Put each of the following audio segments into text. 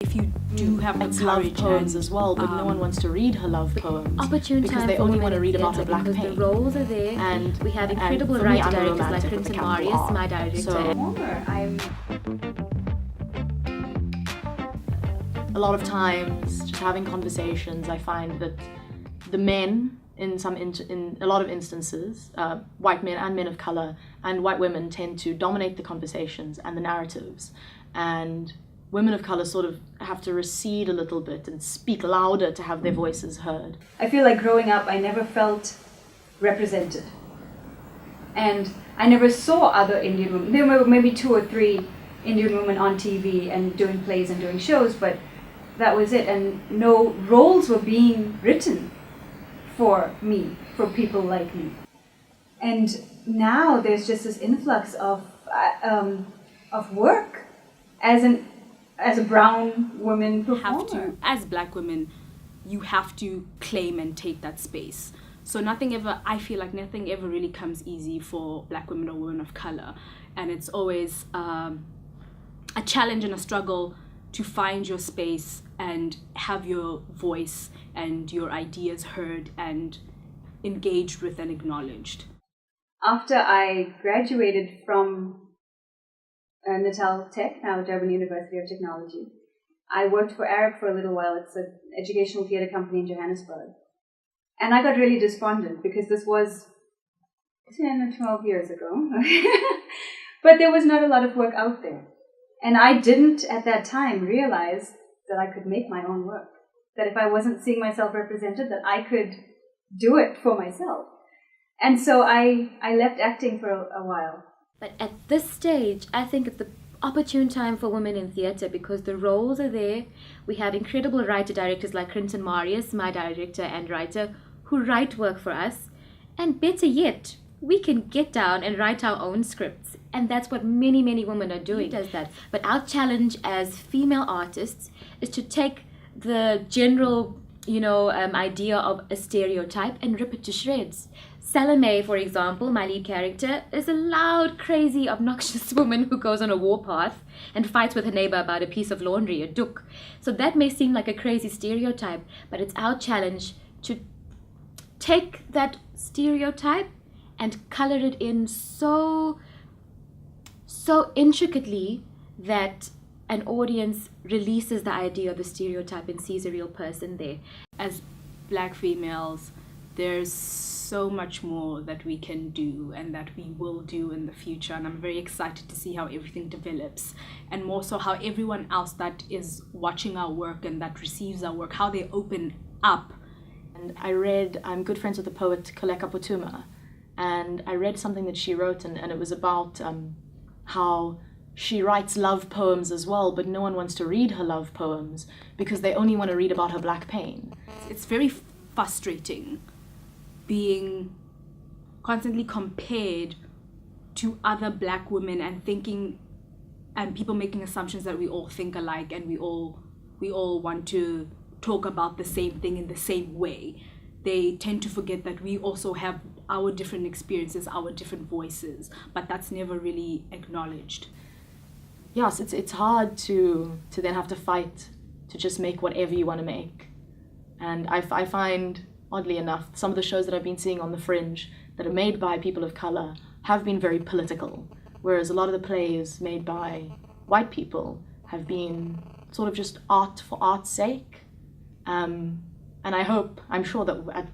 If you do have the love courage poems and, as well, but no one wants to read her love poems Opportune because time they for only women want to in read about her theatre black because pain. the roles are there. And we have and incredible for me, writer I'm a directors like romantic with Clinton a capital Marius, R. my director. So a lot of times, just having conversations, I find that the men, in a lot of instances, white men and men of color and white women tend to dominate the conversations and the narratives, and women of color sort of have to recede a little bit and speak louder to have their voices heard. I feel like growing up, I never felt represented. And I never saw other Indian women. There were maybe 2 or 3 Indian women on TV and doing plays and doing shows, but that was it. And no roles were being written for me, for people like me. And now there's just this influx of work as a brown woman performer. as black women, you have to claim and take that space. So I feel like nothing ever really comes easy for black women or women of color. And it's always a challenge and a struggle to find your space and have your voice and your ideas heard and engaged with and acknowledged. After I graduated from Untitled Tech, now Durban University of Technology, I worked for Arab for a little while. It's an educational theatre company in Johannesburg. And I got really despondent because this was 10 or 12 years ago. But there was not a lot of work out there. And I didn't at that time realize that I could make my own work. That if I wasn't seeing myself represented, that I could do it for myself. And so I left acting for a while. But at this stage, I think it's the opportune time for women in theatre because the roles are there. We have incredible writer-directors like Clinton Marius, my director and writer, who write work for us. And better yet, we can get down and write our own scripts. And that's what many, many women are doing. Does that. But our challenge as female artists is to take the general, idea of a stereotype and rip it to shreds. Salome, for example, my lead character, is a loud, crazy, obnoxious woman who goes on a warpath and fights with her neighbor about a piece of laundry, a doek. So that may seem like a crazy stereotype, but it's our challenge to take that stereotype and color it in so intricately that an audience releases the idea of the stereotype and sees a real person there. As black females, there's so much more that we can do and that we will do in the future, and I'm very excited to see how everything develops, and more so how everyone else that is watching our work and that receives our work, how they open up. And I'm good friends with the poet Koleka Potuma, and I read something that she wrote, and it was about how she writes love poems as well, but no one wants to read her love poems because they only want to read about her black pain. It's very frustrating being constantly compared to other black women and thinking, and people making assumptions that we all think alike and we all want to talk about the same thing in the same way. They tend to forget that we also have our different experiences, our different voices, but that's never really acknowledged. Yes, it's hard to then have to fight to just make whatever you want to make. And I find, oddly enough, some of the shows that I've been seeing on the fringe that are made by people of color have been very political, whereas a lot of the plays made by white people have been sort of just art for art's sake. And I'm sure that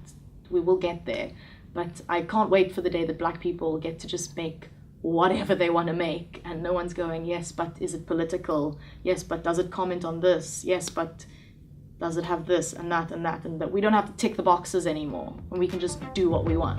we will get there, but I can't wait for the day that black people get to just make whatever they want to make, and no one's going, yes, but is it political? Yes, but does it comment on this? Yes, but does it have this and that, and that we don't have to tick the boxes anymore, and we can just do what we want.